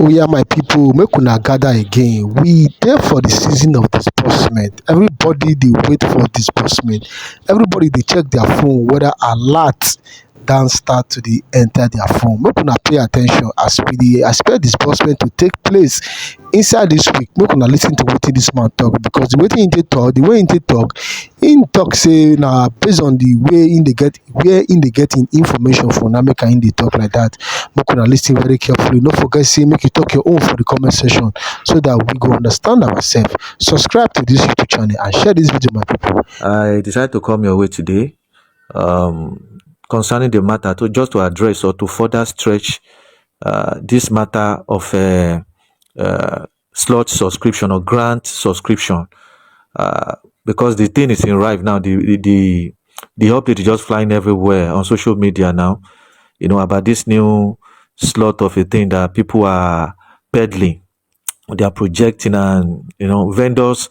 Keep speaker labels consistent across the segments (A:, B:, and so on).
A: Oya my people, make una gather again. We dey for the season of disbursement. Everybody dey wait for disbursement. Everybody dey check their phone whether alert don start to dey enter their phone. Make una pay at ten tion as we dey expect disbursement to take place inside this week. Make una lis ten to wetin this man talk, because the wetin the way him take talk, him talk say na based on the way him dey get where him dey get him information from, na make him dey talk like that. Make una lis ten very carefully. No forget say make you talk your own for the comment section so that we go understand ourselves. Subscribe to this YouTube channel and share this video, my people.
B: I decided to come your way today concerning the matter to just to address or to further stretch this matter of slot subscription or grant subscription, because the thing is in rife now. The update is just flying everywhere on social media now, about this new slot of a thing that people are peddling, they are projecting, and vendors,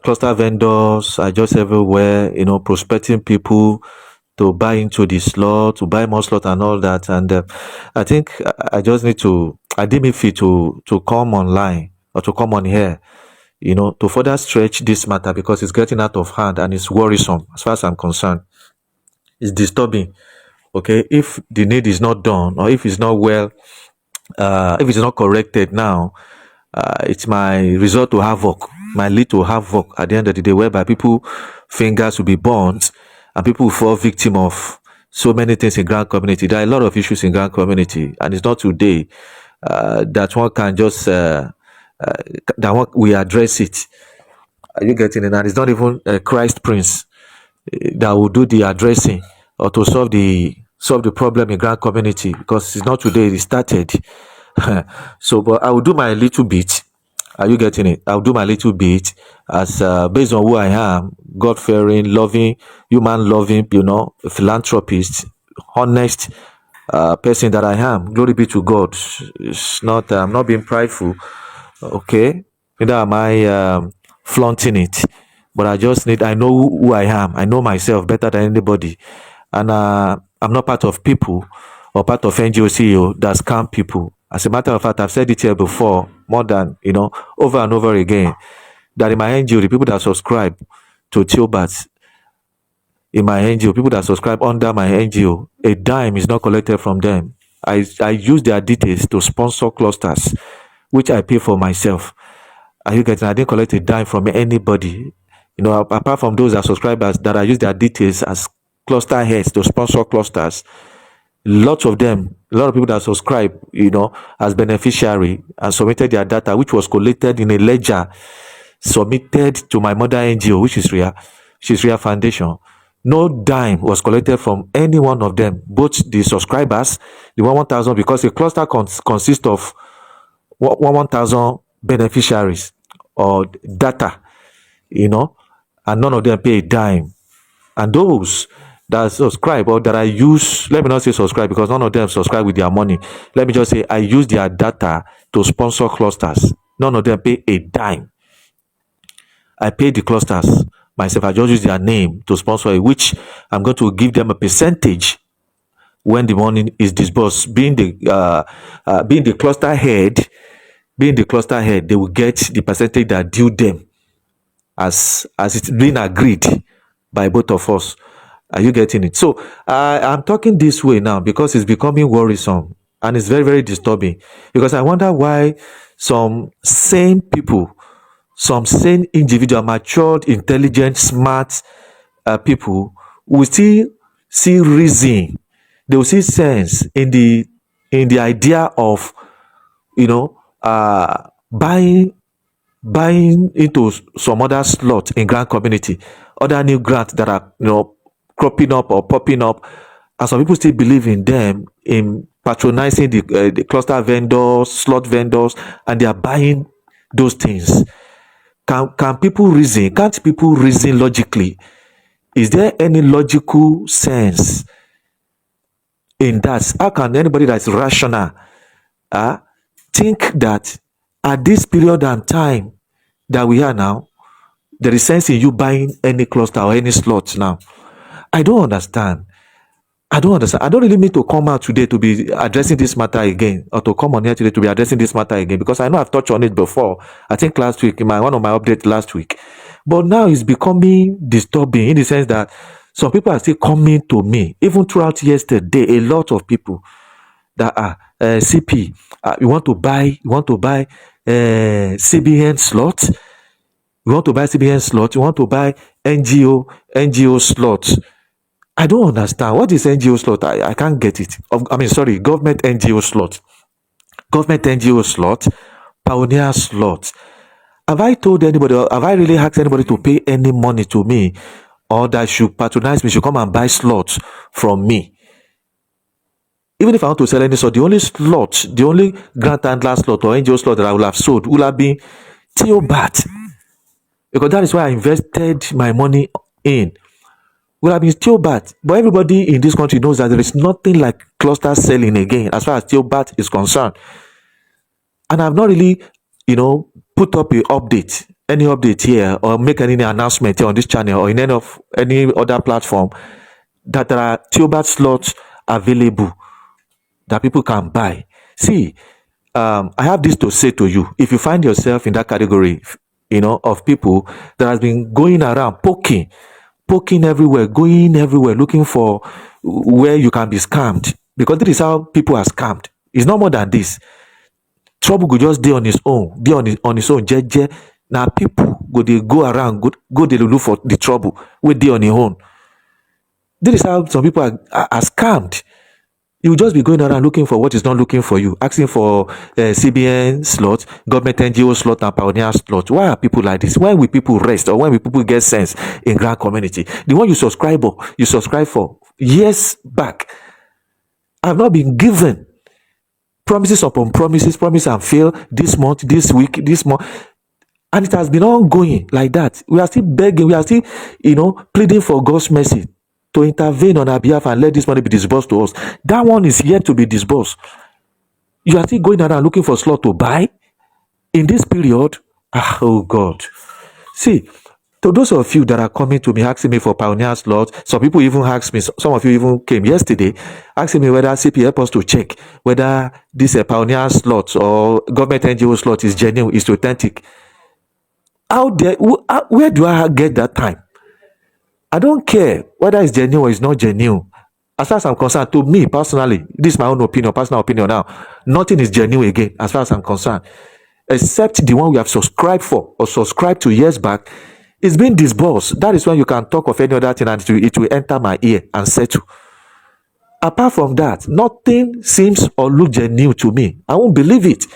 B: cluster vendors are just everywhere, prospecting people to buy into the slot, to buy more slot and all that. And I think I just need to, I deem it fit to come online or to come on here, to further stretch this matter, because it's getting out of hand and it's worrisome as far as I'm concerned. It's disturbing. Okay, if the need is not done, or if it's not well, if it's not corrected now, it's my result to havoc, my lead to havoc at the end of the day, whereby people fingers will be burnt and people will fall victim of so many things in grand community. There are a lot of issues in grand community, and it's not today that one can just that we address it. Are you getting it? And it's not even Christ Prince that will do the addressing or to solve the problem in grand community, because it's not today it started. So, but I will do my little bit. Are you getting it? I'll do my little bit as based on who I am, God-fearing, loving, human-loving, a philanthropist, honest person that I am. Glory be to God. It's not. I'm not being prideful. Okay, neither am I flaunting it. But I know who I am. I know myself better than anybody. And I'm not part of people or part of NGO CEO that scam people. As a matter of fact, I've said it here before, more than, over and over again, that in my NGO, the people that subscribe to Theobarth, in my NGO, people that subscribe under my NGO, a dime is not collected from them. I use their details to sponsor clusters, which I pay for myself. Are you getting? I didn't collect a dime from anybody. Apart from those that subscribers that I use their details as cluster heads to sponsor clusters. Lots of them, a lot of people that subscribe, as beneficiary and submitted their data, which was collected in a ledger, submitted to my mother NGO, which is Ria Foundation. No dime was collected from any one of them, both the subscribers, the 1,000, because a cluster consists of 1,000 beneficiaries or data, and none of them pay a dime. And those that subscribe, or that I use, let me not say subscribe, because none of them subscribe with their money. Let me just say I use their data to sponsor clusters. None of them pay a dime. I pay the clusters myself. I just use their name to sponsor it, which I'm going to give them a percentage when the money is disbursed. Being the cluster head, they will get the percentage that due them as it's been agreed by both of us. Are you getting it? So I'm talking this way now because it's becoming worrisome and it's very, very disturbing, because I wonder why some sane people, some sane individual, matured, intelligent, smart people will still see reason, they will see sense in the idea of buying into some other slot in grand community, other new grants that are cropping up or popping up, and some people still believe in them, in patronizing the cluster vendors, slot vendors, and they are buying those things. Can people reason? Can't people reason logically? Is there any logical sense in that? How can anybody that's rational think that at this period and time that we are now, there is sense in you buying any cluster or any slot now? I don't understand. I don't understand. I don't really mean to come out today to be addressing this matter again, or to come on here today to be addressing this matter again, because I know I've touched on it before. I think last week, in one of my updates last week. But now it's becoming disturbing in the sense that some people are still coming to me, even throughout yesterday, a lot of people that are CP, you want to buy CBN slot, you want to buy CBN slot, you want to buy NGO slot. I don't understand. What is NGO slot? I can't get it. Sorry, government NGO slot. Government NGO slot, pioneer slot. Have I told anybody, or have I really asked anybody to pay any money to me, or that should patronize me, should come and buy slots from me? Even if I want to sell any slot, the only grant handler slot or NGO slot that I will have sold will have been Theobarth. Because that is why I invested my money in. Will have been Theobarth. But everybody in this country knows that there is nothing like cluster selling again as far as Theobarth is concerned. And I've not really, put up any update here, or make any announcement here on this channel or in any other platform that there are Theobarth slots available that people can buy. See, I have this to say to you. If you find yourself in that category, of people that has been going around poking everywhere, going everywhere, looking for where you can be scammed, because this is how people are scammed. It's not more than this. Trouble go just dey on its own, jeje. Now people go around, go dey look for the trouble wey dey on im own. This is how some people are scammed. You will just be going around looking for what is not looking for you, asking for CBN slot, government NGO slot, and pioneer slot. Why are people like this? When will people rest, or when will people get sense in grand community? The one you subscribe for years back have not been given. Promises upon promises, promise and fail this month, this week, this month. And it has been ongoing like that. We are still begging, we are still, pleading for God's mercy to intervene on our behalf and let this money be disbursed to us. That one is yet to be disbursed. You are still going around looking for slot to buy in this period. Oh God. See, to those of you that are coming to me asking me for pioneer slot, some people even asked me, some of you even came yesterday asking me whether CP help us to check whether this pioneer slot or government NGO slot is genuine, is authentic. Where do I get that time? I don't care whether it's genuine or it's not genuine. As far as I'm concerned, to me personally, this is my own opinion, personal opinion now, nothing is genuine again as far as I'm concerned, except the one we have subscribed for or subscribed to years back. It's been disbursed. That is when you can talk of any other thing and it will enter my ear and settle. Apart from that, nothing seems or look genuine to me. I won't believe it.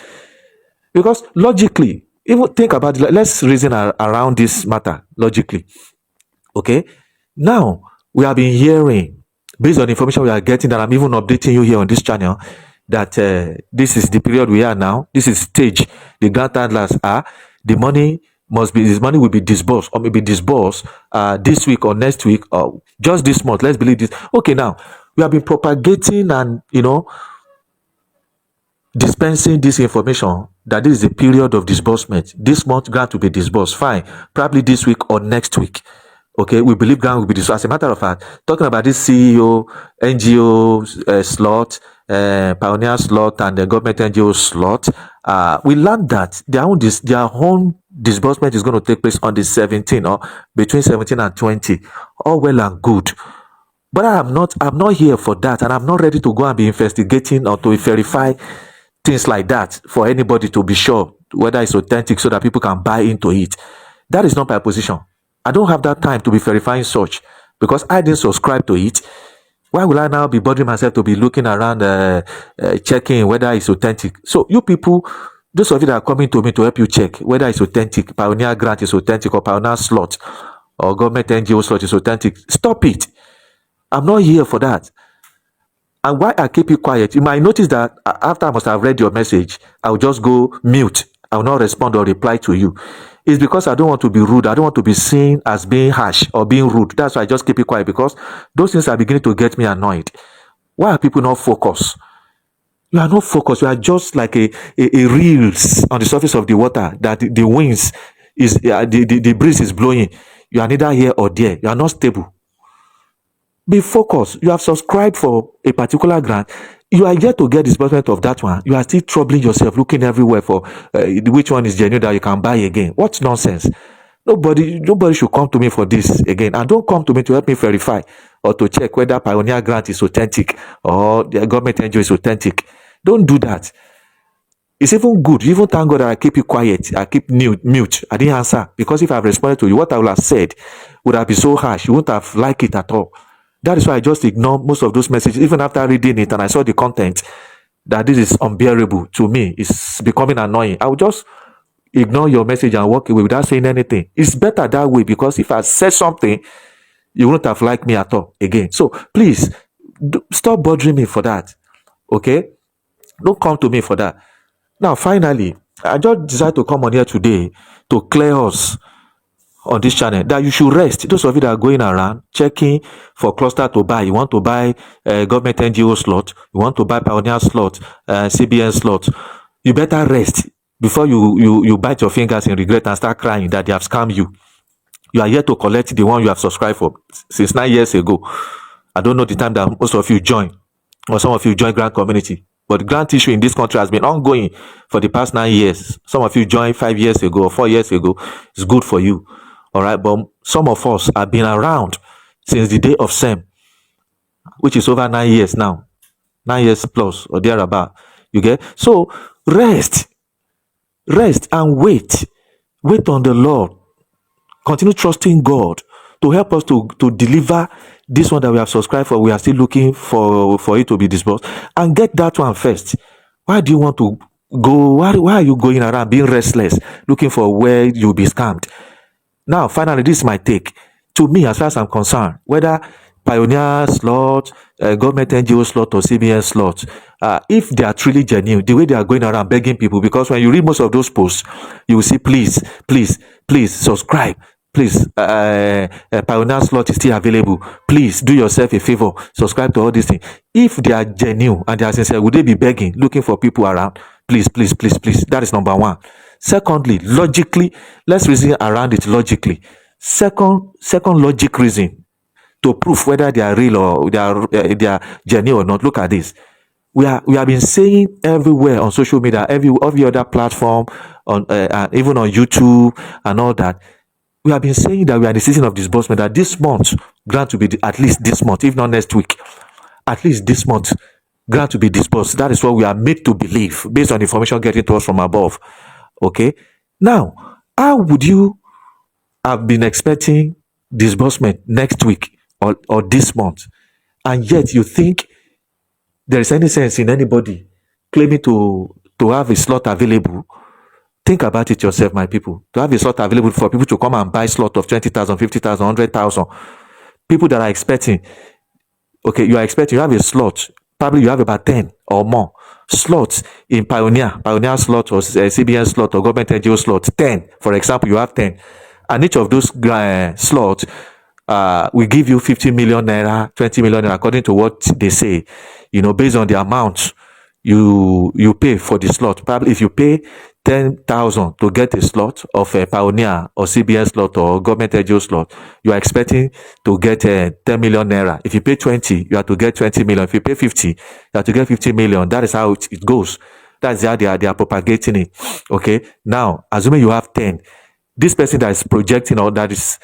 B: Because logically, even think about it, let's reason around this matter logically. Okay? Now, we have been hearing, based on the information we are getting, that I'm even updating you here on this channel, that this is the period we are now. This is stage the grant handlers are. This money will be disbursed, or maybe disbursed this week or next week, or just this month. Let's believe this. Okay, now we have been propagating and dispensing this information that this is a period of disbursement. This month grant will be disbursed. Fine, probably this week or next week. Okay, we believe grant will be disbursed. As a matter of fact, talking about this CEO, NGO slot, pioneer slot, and the government NGO slot, we learned that their own disbursement is going to take place on the 17th, or between 17 and 20. All well and good. But I'm not here for that, and I'm not ready to go and be investigating or to verify things like that for anybody to be sure whether it's authentic so that people can buy into it. That is not my position. I don't have that time to be verifying such, because I didn't subscribe to it. Why will I now be bothering myself to be looking around, checking whether it's authentic? So you people, those of you that are coming to me to help you check whether it's authentic, pioneer grant is authentic, or pioneer slot or government NGO slot is authentic, stop it. I'm not here for that. And why I keep it quiet, you might notice that after I must have read your message, I'll just go mute. I will not respond or reply to you. It's because I don't want to be rude. I don't want to be seen as being harsh or being rude. That's why I just keep it quiet, because those things are beginning to get me annoyed. Why are people not focused? You are not focused. You are just like a reels on the surface of the water that the winds is the breeze is blowing. You are neither here or there. You are not stable. Be focused. You have subscribed for a particular grant. You are yet to get disbursement of that one. You are still troubling yourself, looking everywhere for which one is genuine that you can buy again. What nonsense! Nobody should come to me for this again. And don't come to me to help me verify or to check whether Pioneer Grant is authentic or the government NGO is authentic. Don't do that. It's even good. You even thank God that I keep you quiet. I keep mute. I didn't answer. Because if I have responded to you, what I would have said would have been so harsh. You wouldn't have liked it at all. That is why I just ignore most of those messages. Even after reading it and I saw the content, that this is unbearable to me. It's becoming annoying. I will just ignore your message and walk away without saying anything. It's better that way, because if I said something, you wouldn't have liked me at all again. So please, stop bothering me for that. Okay? Don't come to me for that. Now, finally, I just decided to come on here today to clear us on this channel that you should rest. Those of you that are going around checking for cluster to buy, you want to buy government NGO slot, you want to buy Pioneer slot, CBN slot, you better rest before you bite your fingers in regret and start crying that they have scammed you. You are yet to collect the one you have subscribed for since 9 years ago. I don't know the time that most of you join, or some of you join grant community. But the grant issue in this country has been ongoing for the past 9 years. Some of you joined 5 years ago or 4 years ago. It's good for you. All right. But some of us have been around since the day of SEM, which is over 9 years now. 9 years plus or thereabout. You get? So rest and wait. Wait on the Lord. Continue trusting God to help us to deliver this one that we have subscribed for. We are still looking for it to be disbursed, and get that one first. Why do you want to go? Why are you going around being restless, looking for where you'll be scammed? Now, finally, this is my take. To me, as far as I'm concerned, whether Pioneer slot, government NGO slot, or CBN slot, if they are truly genuine, the way they are going around begging people, because when you read most of those posts, you will see, please subscribe. Please, Pioneer slot is still available. Please do yourself a favor, subscribe to all these things. If they are genuine and they are sincere, would they be begging, looking for people around? Please. That is number one. Secondly, logically, let's reason around it logically. Second logic reason to prove whether they are real or they are genuine or not. Look at this. We have been saying everywhere on social media, every other platform, on even on YouTube and all that. We have been saying that we are in the season of disbursement, that this month grant to be at least this month, if not next week, at least this month grant to be disbursed. That is what we are made to believe based on information getting to us from above. Okay. Now, how would you have been expecting disbursement next week or this month, and yet you think there is any sense in anybody claiming to have a slot available? Think about it yourself, my people. To have a slot available for people to come and buy slot of 20,000, 50,000, 100,000. People that are expecting, okay, you have a slot. Probably you have about 10 or more slots in Pioneer slot or CBN slot or government NGO slot. 10, for example, you have 10. And each of those slots will give you 50 million naira, 20 million naira, according to what they say, based on the amount you pay for the slot. Probably if you pay 10,000 to get a slot of a Pioneer or CBN slot or government NGO slot, you are expecting to get 10 million naira. If you pay 20, you have to get 20 million. If you pay 50, you have to get 50 million. That is how it goes. That's how they are propagating it. Okay. Now, assuming you have 10, this person that is projecting or that is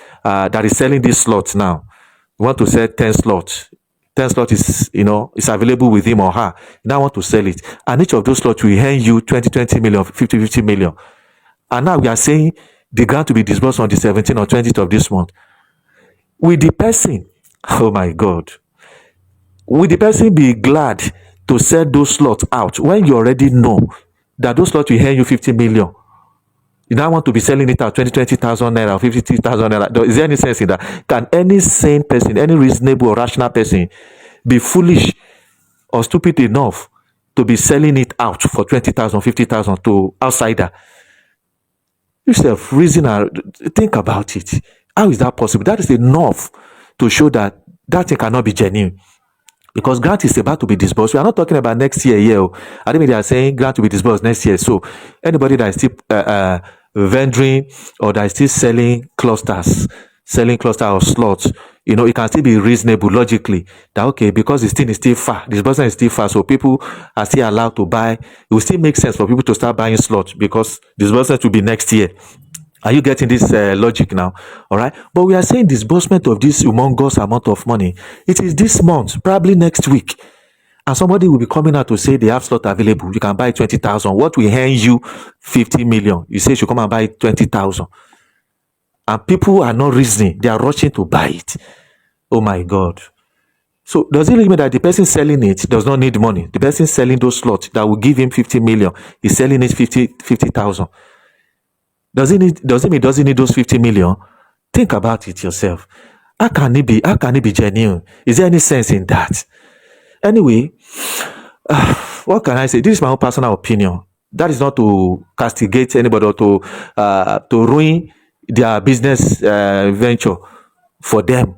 B: selling this slot now, you want to sell 10 slots. 10 slot is available with him or her. You now want to sell it. And each of those slots will earn you 20 million, 50 million. And now we are saying the grant to be disbursed on the 17th or 20th of this month. Will the person, oh my God, will the person be glad to sell those slots out when you already know that those slots will earn you 50 million? You now want to be selling it at 20,000 naira or 50,000 naira. Is there any sense in that? Can any sane person, any reasonable or rational person be foolish or stupid enough to be selling it out for 20,000, 50,000 to outsider? Yourself, think about it. How is that possible? That is enough to show that thing cannot be genuine. Because grant is about to be disbursed. We are not talking about next year. I think they are saying grant to be disbursed next year. So anybody that is still vendoring or that is still selling cluster of slots, it can still be reasonable logically that, okay, because this thing is still far, this person is still far, so people are still allowed to buy. It will still make sense for people to start buying slots because disbursement will be next year. Are you getting this logic now? All right. But we are saying disbursement of this humongous amount of money. It is this month, probably next week. And somebody will be coming out to say they have slot available. You can buy 20,000. What will earn you 50 million? You say you should come and buy 20,000. And people are not reasoning. They are rushing to buy it. Oh my God. So does it really mean that the person selling it does not need money? The person selling those slots that will give him 50 million is selling it 50,000. Does it mean doesn't need those 50 million? Think about it yourself. How can it be genuine? Is there any sense in that? Anyway, what can I say? This is my own personal opinion. That is not to castigate anybody or to ruin their business venture for them.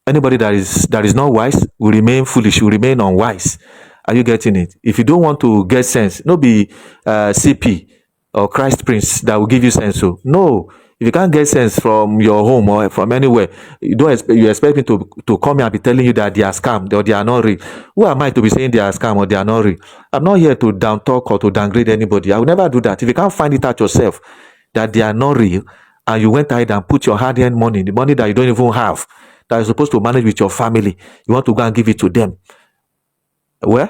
B: Anybody that is not wise will remain foolish, will remain unwise. Are you getting it? If you don't want to get sense, no be CP or Christ Prince that will give you sense. So no, if you can't get sense from your home or from anywhere, you expect me to come here and be telling you that they are scam or they are not real. Who am I to be saying they are scam or they are not real? I'm not here to down talk or to downgrade anybody. I will never do that. If you can't find it out yourself that they are not real, and you went ahead and put your hard-earned money, the money that you don't even have, that you're supposed to manage with your family, you want to go and give it to them. Well,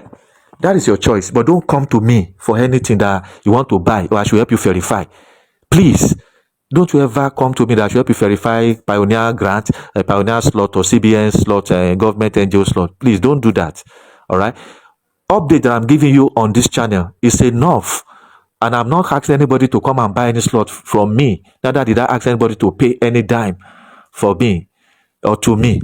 B: that is your choice. But don't come to me for anything that you want to buy or I should help you verify. Please, don't you ever come to me that I should help you verify Pioneer Grant, Pioneer slot or CBN slot, government NGO slot. Please don't do that. All right. Update that I'm giving you on this channel is enough. And I'm not asking anybody to come and buy any slot from me. Neither did I ask anybody to pay any dime for me or to me.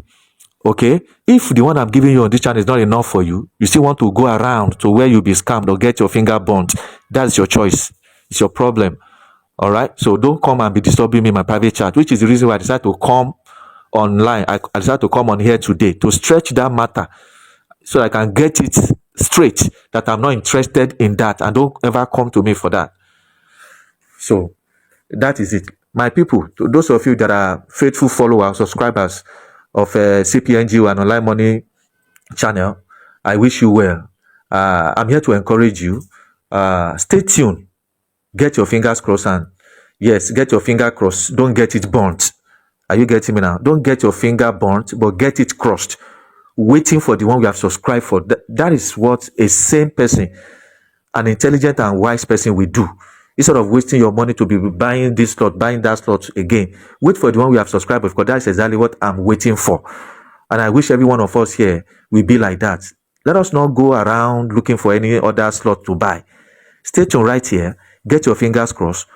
B: Okay, if the one I'm giving you on this channel is not enough for you, you still want to go around to where you'll be scammed or get your finger burnt, that's your choice. It's your problem. All right, so don't come and be disturbing me in my private chat, which is the reason why I decided to come online. I decided to come on here today to stretch that matter so I can get it straight that I'm not interested in that, and don't ever come to me for that. So that is it, my people. To those of you that are faithful followers, subscribers of CPNGO and Online Money channel, I wish you well. I'm here to encourage you. Stay tuned. Get your fingers crossed, and yes, get your finger crossed. Don't get it burnt. Are you getting me now? Don't get your finger burnt, but get it crossed. Waiting for the one we have subscribed for. That is what a sane person, an intelligent and wise person will do. Instead of wasting your money to be buying this slot, buying that slot again, wait for the one we have subscribed for, because that is exactly what I'm waiting for. And I wish every one of us here will be like that. Let us not go around looking for any other slot to buy. Stay tuned right here. Get your fingers crossed.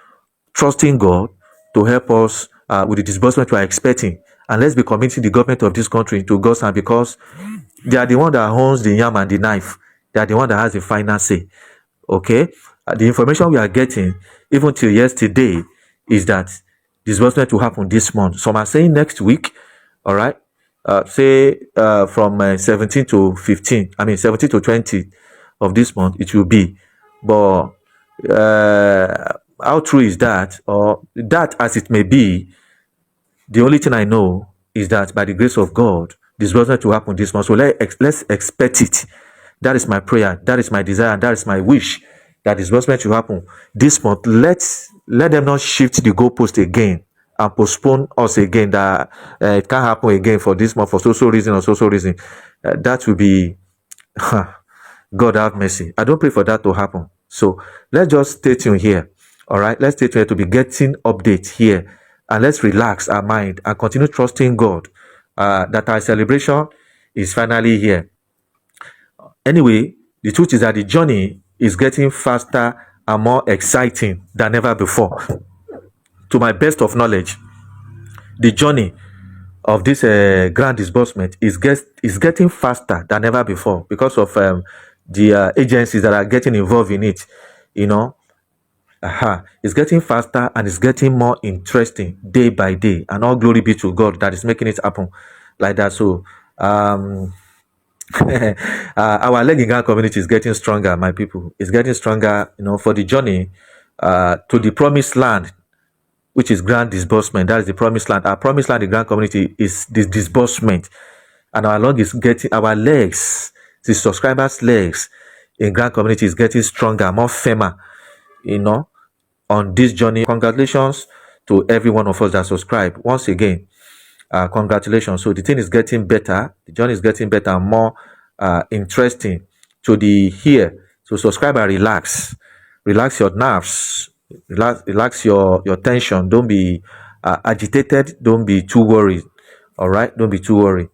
B: Trusting God to help us with the disbursement we are expecting. And let's be committing the government of this country to God's hand, because they are the one that owns the yam and the knife. They are the one that has the final say. Okay? The information we are getting, even till yesterday, is that disbursement will happen this month. Some are saying next week. All right? Say from 17 to 15, 17 to 20 of this month, it will be. But how true is that? Or that as it may be, the only thing I know is that by the grace of God, disbursement will happen this month. So let's expect it. That is my prayer. That is my desire. And that is my wish, that disbursement will happen this month. Let them not shift the goalpost again and postpone us again, that it can't happen again for this month for so reason or so reason. That will be God have mercy. I don't pray for that to happen. So let's just stay tuned here. All right, let's stay tuned to be getting updates here, and let's relax our mind and continue trusting God that our celebration is finally here. Anyway, the truth is that the journey is getting faster and more exciting than ever before. To my best of knowledge, the journey of this grand disbursement is getting faster than ever before, because of the agencies that are getting involved in it. It's getting faster and it's getting more interesting day by day, and all glory be to God that is making it happen like that. So our legal community is getting stronger, my people. It's getting stronger, for the journey to the promised land which is Grand Disbursement. That is the promised land. Our promised land, the Grand Community, is the disbursement. And our log is getting, our legs, the subscribers' legs in Grand Community is getting stronger, more firmer, on this journey. Congratulations to every one of us that subscribe. Once again, congratulations. So the thing is getting better. The journey is getting better and more interesting to the here. So subscribe and relax. Relax your nerves. Relax your tension. Don't be agitated. Don't be too worried. All right. Don't be too worried.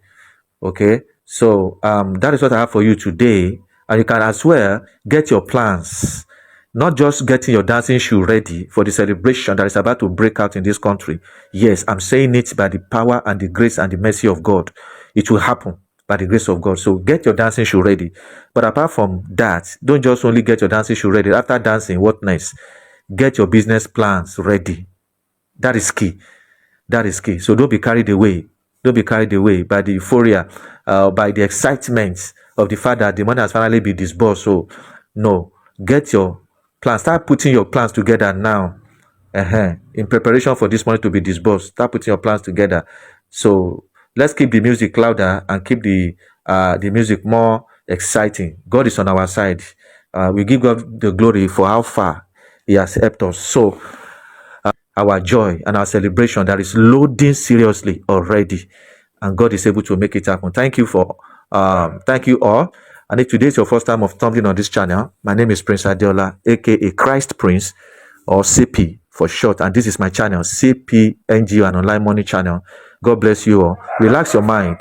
B: Okay. So that is what I have for you today. And you can as well get your plans. Not just getting your dancing shoe ready for the celebration that is about to break out in this country. Yes, I'm saying it by the power and the grace and the mercy of God. It will happen by the grace of God. So get your dancing shoe ready. But apart from that, don't just only get your dancing shoe ready. After dancing, what next? Get your business plans ready. That is key. That is key. So don't be carried away. Don't be carried away by the euphoria, by the excitement of the fact that the money has finally been disbursed. So, no, get your plans. Start putting your plans together now. In preparation for this money to be disbursed. Start putting your plans together. So let's keep the music louder and keep the music more exciting. God is on our side. We give God the glory for how far He has helped us. So our joy and our celebration that is loading seriously already, and God is able to make it happen. Thank you all. And if today is your first time of stumbling on this channel, my name is Prince Adeola, aka Christ Prince, or CP for short, and this is my channel, CP NGO, an online money channel. God bless you all. Relax your mind.